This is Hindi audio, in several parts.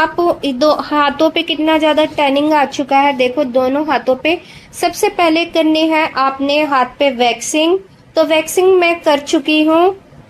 आप दो हाथों पे कितना ज्यादा टैनिंग आ चुका है। देखो दोनों हाथों पे। सबसे पहले करनी है आपने हाथ पे वैक्सिंग। तो वैक्सिंग मैं कर चुकी हूँ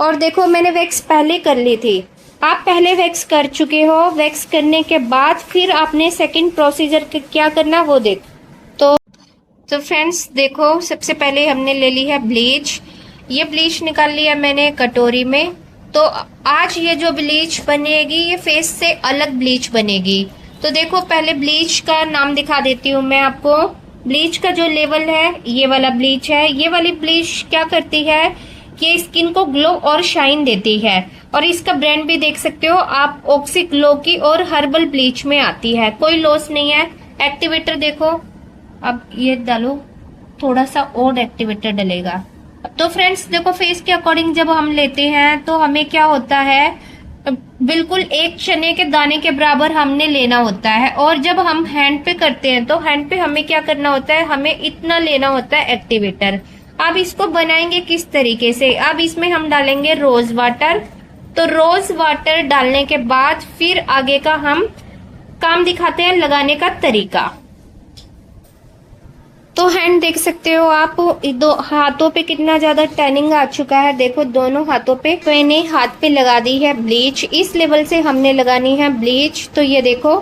और देखो मैंने वैक्स पहले कर ली थी। आप पहले वैक्स कर चुके हो। वैक्स करने के बाद फिर आपने सेकंड प्रोसीजर क्या करना वो देख। तो फ्रेंड्स देखो, सबसे पहले हमने ले ली है ब्लीच। ये ब्लीच निकाल लिया मैंने कटोरी में। तो आज ये जो ब्लीच बनेगी ये फेस से अलग ब्लीच बनेगी। तो देखो पहले ब्लीच का नाम दिखा देती हूँ मैं आपको। ब्लीच का जो लेवल है ये वाला ब्लीच है। ये वाली ब्लीच क्या करती है, ये स्किन को ग्लो और शाइन देती है। और इसका ब्रांड भी देख सकते हो आप, ऑक्सी ग्लो की और हर्बल ब्लीच में आती है। कोई लॉस नहीं है। एक्टिवेटर देखो, अब ये डालो, थोड़ा सा और एक्टिवेटर डलेगा। तो फ्रेंड्स देखो, फेस के अकॉर्डिंग जब हम लेते हैं तो हमें क्या होता है, बिल्कुल एक चने के दाने के बराबर हमने लेना होता है। और जब हम हैंड पे करते हैं तो हैंड पे हमें क्या करना होता है, हमें इतना लेना होता है एक्टिवेटर। अब इसको बनाएंगे किस तरीके से, अब इसमें हम डालेंगे रोज वाटर। तो रोज वाटर डालने के बाद फिर आगे का हम काम दिखाते हैं लगाने का तरीका। तो हैंड देख सकते हो आप, दो हाथों पे कितना ज्यादा टैनिंग आ चुका है। देखो दोनों हाथों पे मैंने हाथ पे लगा दी है ब्लीच। इस लेवल से हमने लगानी है ब्लीच। तो ये देखो,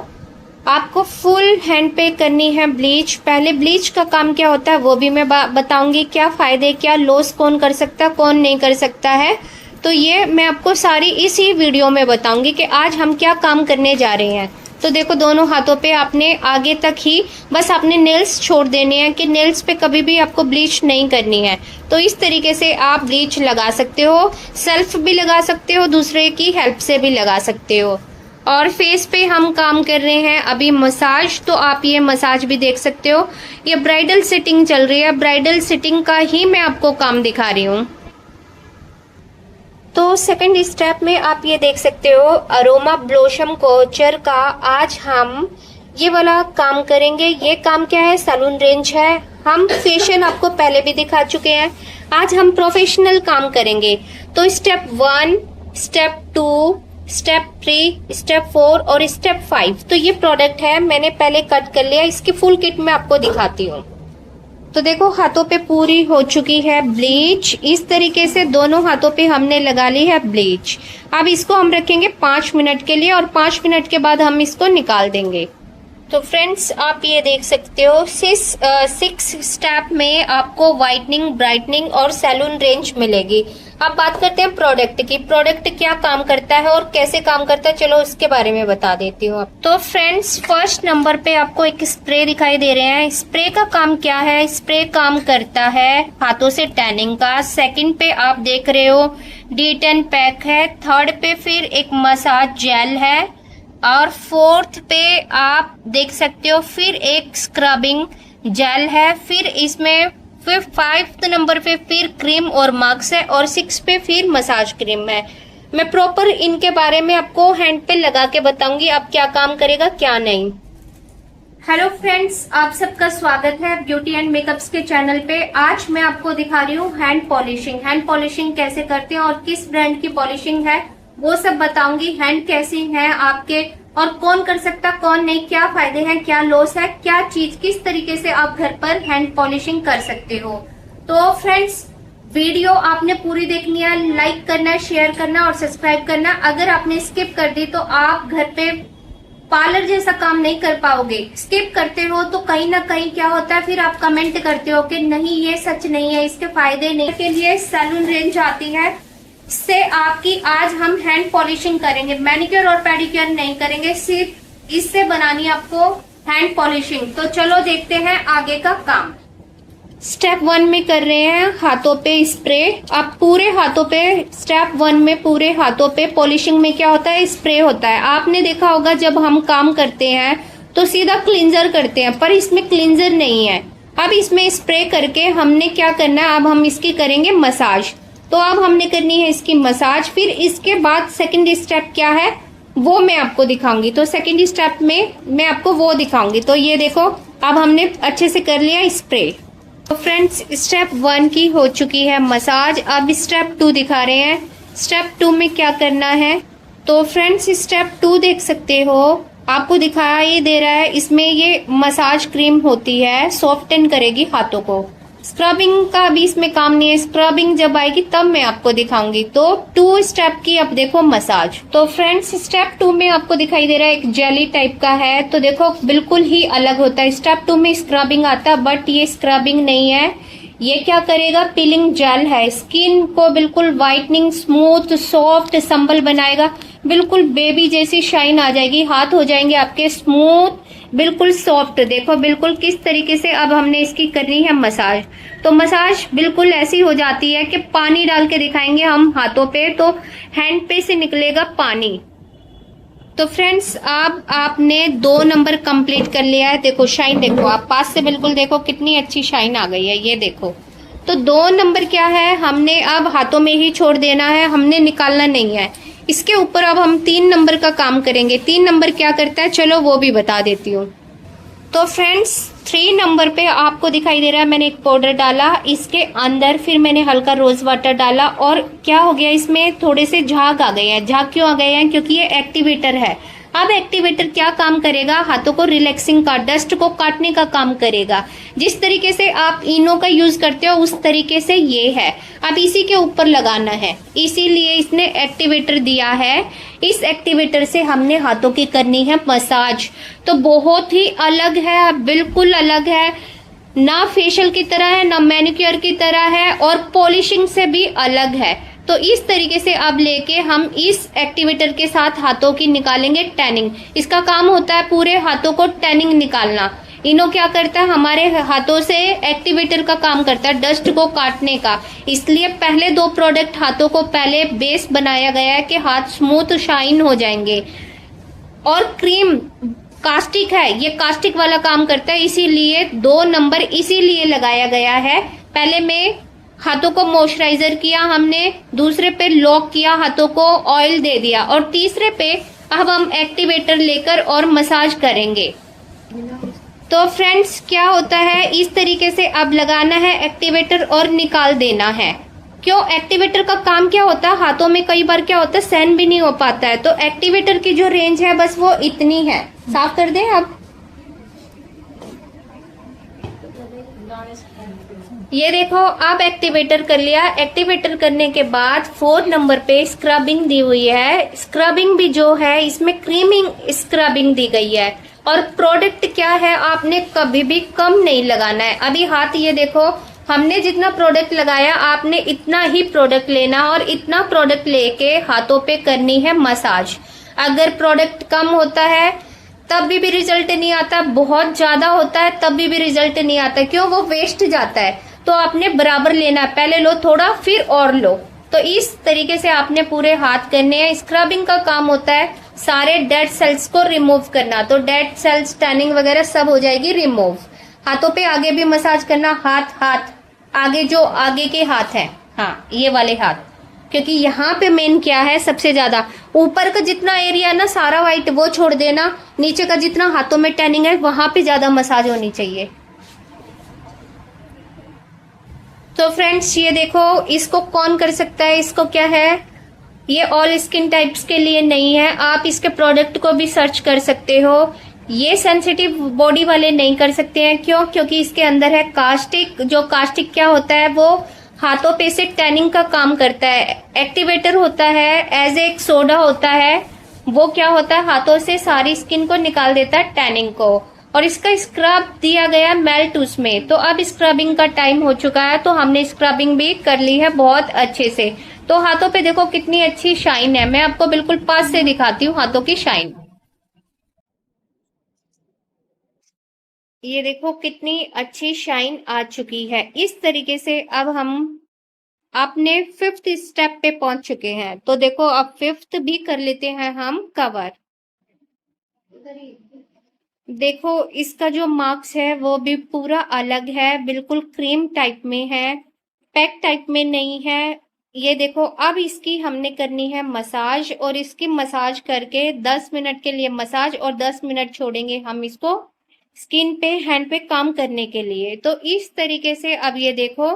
आपको फुल हैंड पे करनी है ब्लीच। पहले ब्लीच का काम क्या होता है वो भी मैं बताऊंगी, क्या फायदे क्या लॉस कौन कर सकता है कौन नहीं कर सकता है। तो ये मैं आपको सारी इसी वीडियो में बताऊंगी कि आज हम क्या काम करने जा रहे हैं। तो देखो दोनों हाथों पे आपने आगे तक ही बस आपने नेल्स छोड़ देने हैं कि नेल्स पे कभी भी आपको ब्लीच नहीं करनी है। तो इस तरीके से आप ब्लीच लगा सकते हो, सेल्फ भी लगा सकते हो, दूसरे की हेल्प से भी लगा सकते हो। और फेस पे हम काम कर रहे हैं अभी मसाज। तो आप ये मसाज भी देख सकते हो, ये ब्राइडल सिटिंग चल रही है। ब्राइडल सिटिंग का ही मैं आपको काम दिखा रही हूँ। तो सेकंड स्टेप में आप ये देख सकते हो, अरोमा ब्लोसम कोचर का आज हम ये वाला काम करेंगे। ये काम क्या है, सैलून रेंज है। हम फेशियल आपको पहले भी दिखा चुके हैं, आज हम प्रोफेशनल काम करेंगे। तो स्टेप 1, स्टेप 2, स्टेप 3, स्टेप 4 और स्टेप 5। तो ये प्रोडक्ट है, मैंने पहले कट कर लिया। इसकी फुल किट मैं आपको दिखाती हूँ। तो देखो हाथों पे पूरी हो चुकी है ब्लीच। इस तरीके से दोनों हाथों पे हमने लगा ली है ब्लीच। अब इसको हम रखेंगे 5 मिनट के लिए और 5 मिनट के बाद हम इसको निकाल देंगे। तो फ्रेंड्स आप ये देख सकते हो, 6 स्टेप में आपको व्हाइटनिंग, ब्राइटनिंग और सैलून रेंज मिलेगी। अब बात करते हैं प्रोडक्ट की। प्रोडक्ट क्या काम करता है और कैसे काम करता है, चलो उसके बारे में बता देती हूँ। तो फ्रेंड्स फर्स्ट नंबर पे आपको एक स्प्रे दिखाई दे रहे हैं। स्प्रे का काम क्या है, स्प्रे काम करता है हाथों से टैनिंग का। सेकंड पे आप देख रहे हो D10 पैक है। थर्ड पे फिर एक मसाज जेल है और फोर्थ पे आप देख सकते हो फिर एक स्क्रबिंग जेल है। फिर इसमें फिर 5th नंबर पे फिर क्रीम और मास्क है और 6 पे फिर मसाज क्रीम है। मैं प्रॉपर इनके बारे में आपको हैंड पे लगा के बताऊंगी अब क्या काम करेगा क्या नहीं। हेलो फ्रेंड्स, आप सबका स्वागत है ब्यूटी एंड मेकअप्स के चैनल पे। आज मैं आपको दिखा रही हूँ हैंड पॉलिशिंग। हैंड पॉलिशिंग कैसे करते हैं और किस ब्रांड की पॉलिशिंग है वो सब बताऊंगी। हैंड कैसे हैं आपके और कौन कर सकता कौन नहीं, क्या फायदे हैं क्या लॉस है, क्या चीज किस तरीके से आप घर पर हैंड पॉलिशिंग कर सकते हो। तो फ्रेंड्स वीडियो आपने पूरी देखनी है, लाइक करना, शेयर करना और सब्सक्राइब करना। अगर आपने स्किप कर दी तो आप घर पे पार्लर जैसा काम नहीं कर पाओगे। स्किप करते हो तो कहीं ना कहीं क्या होता है, फिर आप कमेंट करते हो कि नहीं ये सच नहीं है, इसके फायदे नहीं। के लिए सैलून रेंज आती है, इससे आपकी आज हम हैंड पॉलिशिंग करेंगे, मैनिक्योर और पेडिक्योर नहीं करेंगे, सिर्फ इससे बनानी है आपको हैंड पॉलिशिंग। तो चलो देखते हैं आगे का काम। स्टेप 1 में कर रहे हैं हाथों पे स्प्रे। आप पूरे हाथों पे स्टेप 1 में पूरे हाथों पे पॉलिशिंग में क्या होता है, स्प्रे होता है। आपने देखा होगा जब हम काम करते हैं तो सीधा क्लींजर करते हैं, पर इसमें क्लींजर नहीं है। अब इसमें स्प्रे करके हमने क्या करना है, अब हम इसकी करेंगे मसाज। तो अब हमने करनी है इसकी मसाज। फिर इसके बाद सेकंड स्टेप क्या है वो मैं आपको दिखाऊंगी। तो सेकंड स्टेप में मैं आपको वो दिखाऊंगी। तो ये देखो अब हमने अच्छे से कर लिया स्प्रे। तो फ्रेंड्स स्टेप 1 की हो चुकी है मसाज। अब स्टेप 2 दिखा रहे हैं। स्टेप 2 में क्या करना है, तो फ्रेंड्स स्टेप 2 देख सकते हो, आपको दिखाई दे रहा है, इसमें ये मसाज क्रीम होती है, सॉफ्टन करेगी हाथों को। स्क्रबिंग का भी इसमें काम नहीं है, स्क्रबिंग जब आएगी तब मैं आपको दिखाऊंगी। तो 2 स्टेप की अब देखो मसाज। तो फ्रेंड्स स्टेप 2 में आपको दिखाई दे रहा है एक जेली टाइप का है, तो देखो बिल्कुल ही अलग होता है। स्टेप 2 में स्क्रबिंग आता है, बट ये स्क्रबिंग नहीं है। ये क्या करेगा, पीलिंग जेल है, स्किन को बिल्कुल वाइटनिंग, स्मूथ, सॉफ्ट, संबल बनाएगा, बिल्कुल बेबी जैसी शाइन आ जाएगी, हाथ हो जाएंगे आपके स्मूथ, बिल्कुल सॉफ्ट। देखो बिल्कुल किस तरीके से अब हमने इसकी करनी है मसाज। तो मसाज बिल्कुल ऐसी हो जाती है कि पानी डाल के दिखाएंगे हम हाथों पे, तो हैंड पे से निकलेगा पानी। तो फ्रेंड्स अब आपने 2 नंबर कंप्लीट कर लिया है। देखो शाइन, देखो आप पास से बिल्कुल देखो कितनी अच्छी शाइन आ गई है, ये देखो। तो 2 नंबर क्या है, हमने अब हाथों में ही छोड़ देना है, हमने निकालना नहीं है। इसके ऊपर अब हम 3 नंबर का काम करेंगे। 3 नंबर क्या करता है, चलो वो भी बता देती हूँ। तो फ्रेंड्स 3 नंबर पे आपको दिखाई दे रहा है, मैंने एक पाउडर डाला इसके अंदर, फिर मैंने हल्का रोज वाटर डाला, और क्या हो गया, इसमें थोड़े से झाग आ गए हैं। झाग क्यों आ गए हैं, क्योंकि ये एक्टिवेटर है। अब एक्टिवेटर क्या काम करेगा, हाथों को रिलैक्सिंग का, डस्ट को काटने का काम करेगा। जिस तरीके से आप इनो का यूज करते हो उस तरीके से ये है। अब इसी के ऊपर लगाना है, इसीलिए इसने एक्टिवेटर दिया है। इस एक्टिवेटर से हमने हाथों की करनी है मसाज। तो बहुत ही अलग है, बिल्कुल अलग है, ना फेशियल की तरह है, ना मैनिक्योर की तरह है, और पॉलिशिंग से भी अलग है। तो इस तरीके से अब लेके हम इस एक्टिवेटर के साथ हाथों की निकालेंगे टैनिंग। इसका काम होता है पूरे हाथों को टैनिंग निकालना। इनो क्या करता है, हमारे हाथों से एक्टिवेटर का काम करता है, डस्ट को काटने का। इसलिए पहले 2 प्रोडक्ट हाथों को पहले बेस बनाया गया है कि हाथ स्मूथ शाइन हो जाएंगे। और क्रीम कास्टिक है, ये कास्टिक वाला काम करता है, इसीलिए 2 नंबर इसीलिए लगाया गया है। पहले में हाथों को मॉइस्चराइजर किया हमने, दूसरे पे लॉक किया, हाथों को ऑयल दे दिया, और तीसरे पे अब हम एक्टिवेटर लेकर और मसाज करेंगे। तो फ्रेंड्स क्या होता है, इस तरीके से अब लगाना है एक्टिवेटर और निकाल देना है। क्यों, एक्टिवेटर का काम क्या होता है, हाथों में कई बार क्या होता है सहन भी नहीं हो पाता है, तो एक्टिवेटर की जो रेंज है बस वो इतनी है। साफ कर दें अब। ये देखो अब एक्टिवेटर कर लिया। एक्टिवेटर करने के बाद 4 नंबर पे स्क्रबिंग दी हुई है। स्क्रबिंग भी जो है इसमें क्रीमिंग स्क्रबिंग दी गई है। और प्रोडक्ट क्या है, आपने कभी भी कम नहीं लगाना है। अभी हाथ ये देखो, हमने जितना प्रोडक्ट लगाया आपने इतना ही प्रोडक्ट लेना, और इतना प्रोडक्ट लेके हाथों पे करनी है मसाज। अगर प्रोडक्ट कम होता है तब भी रिजल्ट नहीं आता, बहुत ज्यादा होता है तब भी रिजल्ट नहीं आता, क्यों, वो वेस्ट जाता है। तो आपने बराबर लेना है, पहले लो थोड़ा फिर और लो। तो इस तरीके से आपने पूरे हाथ करने हैं। स्क्रबिंग का काम होता है सारे डेड सेल्स को रिमूव करना, तो डेड सेल्स, टैनिंग वगैरह सब हो जाएगी रिमूव। हाथों पे आगे भी मसाज करना, हाथ आगे, जो आगे के हाथ है, हाँ ये वाले हाथ, क्योंकि यहाँ पे मेन क्या है, सबसे ज्यादा ऊपर का जितना एरिया है ना सारा वाइट वो छोड़ देना, नीचे का जितना हाथों में टैनिंग है वहां पे ज्यादा मसाज होनी चाहिए। तो फ्रेंड्स ये देखो, इसको कौन कर सकता है, इसको क्या है, ये ऑल स्किन टाइप्स के लिए नहीं है। आप इसके प्रोडक्ट को भी सर्च कर सकते हो। ये सेंसिटिव बॉडी वाले नहीं कर सकते हैं, क्यों, क्योंकि इसके अंदर है कास्टिक। जो कास्टिक क्या होता है, वो हाथों पे से टैनिंग का काम करता है। एक्टिवेटर होता है एज एक सोडा होता है, वो क्या होता है, हाथों से सारी स्किन को निकाल देता है टैनिंग को। और इसका स्क्रब दिया गया मेल्ट उसमें। तो अब स्क्रबिंग का टाइम हो चुका है, तो हमने स्क्रबिंग भी कर ली है बहुत अच्छे से। तो हाथों पे देखो कितनी अच्छी शाइन है, मैं आपको बिल्कुल पास से दिखाती हूँ हाथों की शाइन। ये देखो कितनी अच्छी शाइन आ चुकी है। इस तरीके से अब हम अपने 5th स्टेप पे पहुंच चुके हैं। तो देखो अब 5th भी कर लेते हैं हम कवर। देखो इसका जो मार्क्स है वो भी पूरा अलग है, बिल्कुल क्रीम टाइप में है, पैक टाइप में नहीं है। ये देखो अब इसकी हमने करनी है मसाज, और इसकी मसाज करके 10 मिनट के लिए मसाज, और 10 मिनट छोड़ेंगे हम इसको स्किन पे, हैंड पे काम करने के लिए। तो इस तरीके से अब ये देखो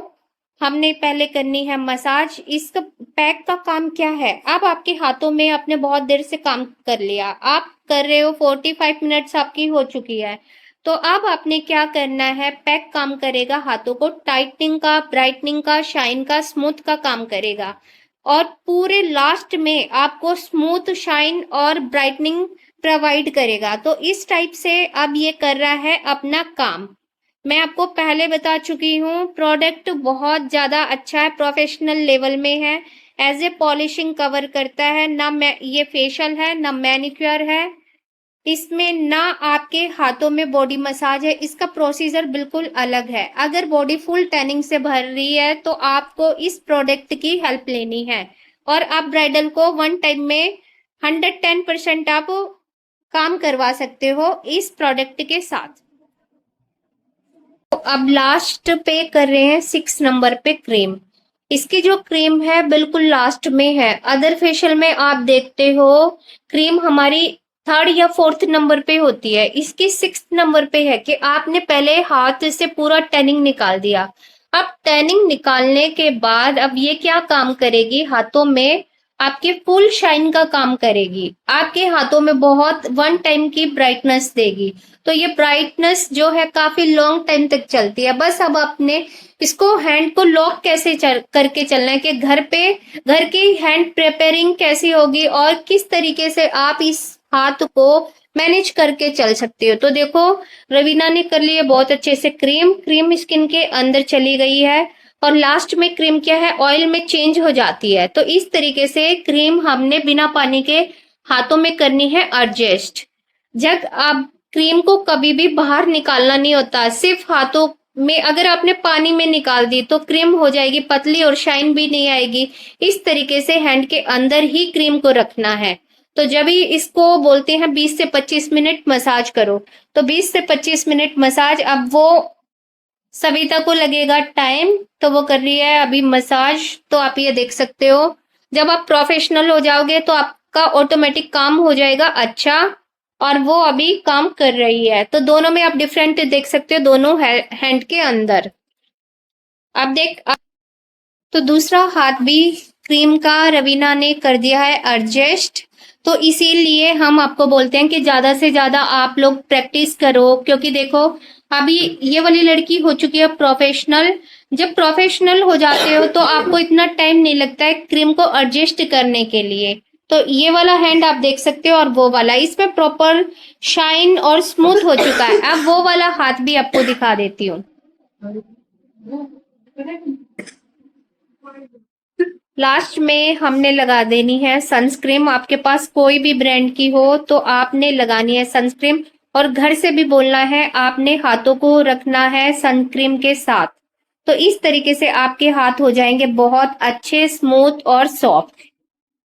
हमने पहले करनी है मसाज। इसका पैक का काम क्या है, अब आपके हाथों में आपने बहुत देर से काम कर लिया, आप कर रहे हो, 45 मिनट्स आपकी हो चुकी है। तो अब आपने क्या करना है, पैक काम करेगा हाथों को, टाइटनिंग का, ब्राइटनिंग का, शाइन का, स्मूथ का काम करेगा, और पूरे लास्ट में आपको स्मूथ, शाइन और ब्राइटनिंग प्रोवाइड करेगा। तो इस टाइप से अब ये कर रहा है अपना काम। मैं आपको पहले बता चुकी हूँ, प्रोडक्ट बहुत ज़्यादा अच्छा है, प्रोफेशनल लेवल में है, एज ए पॉलिशिंग कवर करता है ना, ये फेशियल है ना मैनिक्योर है, इसमें ना आपके हाथों में बॉडी मसाज है, इसका प्रोसीजर बिल्कुल अलग है। अगर बॉडी फुल टैनिंग से भर रही है तो आपको इस प्रोडक्ट की हेल्प लेनी है, और आप ब्राइडल को वन टाइम में 110% आप काम करवा सकते हो इस प्रोडक्ट के साथ। तो अब लास्ट पे कर रहे हैं 6 नंबर पे क्रीम। इसकी जो क्रीम है बिल्कुल लास्ट में है। अदर फेशियल में आप देखते हो क्रीम हमारी 3rd या 4th नंबर पे होती है, इसकी 6th नंबर पे है कि आपने पहले हाथ से पूरा टैनिंग निकाल दिया। अब टैनिंग निकालने के बाद अब ये क्या काम करेगी, हाथों में आपके फुल शाइन का काम करेगी, आपके हाथों में बहुत वन टाइम की ब्राइटनेस देगी। तो ये ब्राइटनेस जो है काफी लॉन्ग टाइम तक चलती है। बस अब आपने इसको हैंड को लॉक कैसे करके चलना है कि घर की हैंड प्रिपेयरिंग कैसी होगी और किस तरीके से आप इस हाथ को मैनेज करके चल सकते हो। तो देखो रवीना ने कर लिया बहुत अच्छे से, क्रीम स्किन के अंदर चली गई है, और लास्ट में क्रीम क्या है, ऑयल में चेंज हो जाती है। तो इस तरीके से क्रीम हमने बिना पानी के हाथों में करनी है एडजस्ट। जब आप क्रीम को कभी भी बाहर निकालना नहीं होता, सिर्फ हाथों में अगर आपने पानी में निकाल दी तो क्रीम हो जाएगी पतली और शाइन भी नहीं आएगी। इस तरीके से हैंड के अंदर ही क्रीम को रखना है। तो जब भी इसको बोलते हैं 20 से 25 मिनट मसाज करो, तो 20 से 25 मिनट मसाज। अब वो सविता को लगेगा टाइम, तो वो कर रही है अभी मसाज। तो आप ये देख सकते हो, जब आप प्रोफेशनल हो जाओगे तो आपका ऑटोमेटिक काम हो जाएगा अच्छा, और वो अभी काम कर रही है। तो दोनों में आप डिफरेंट देख सकते हो, दोनों हैंड के अंदर। तो दूसरा हाथ भी क्रीम का रवीना ने कर दिया है एडजस्ट। तो इसीलिए हम आपको बोलते हैं कि ज्यादा से ज्यादा आप लोग प्रैक्टिस करो, क्योंकि देखो अभी ये वाली लड़की हो चुकी है प्रोफेशनल। जब प्रोफेशनल हो जाते हो तो आपको इतना टाइम नहीं लगता है क्रीम को एडजस्ट करने के लिए। तो ये वाला हैंड आप देख सकते हो और वो वाला, इसमें प्रॉपर शाइन और स्मूथ हो चुका है। अब वो वाला हाथ भी आपको दिखा देती हूँ। लास्ट में हमने लगा देनी है सनस्क्रीन। आपके पास कोई भी ब्रांड की हो तो आपने लगानी है सनस्क्रीन, और घर से भी बोलना है आपने हाथों को रखना है सनस्क्रीन के साथ। तो इस तरीके से आपके हाथ हो जाएंगे बहुत अच्छे, स्मूथ और सॉफ्ट।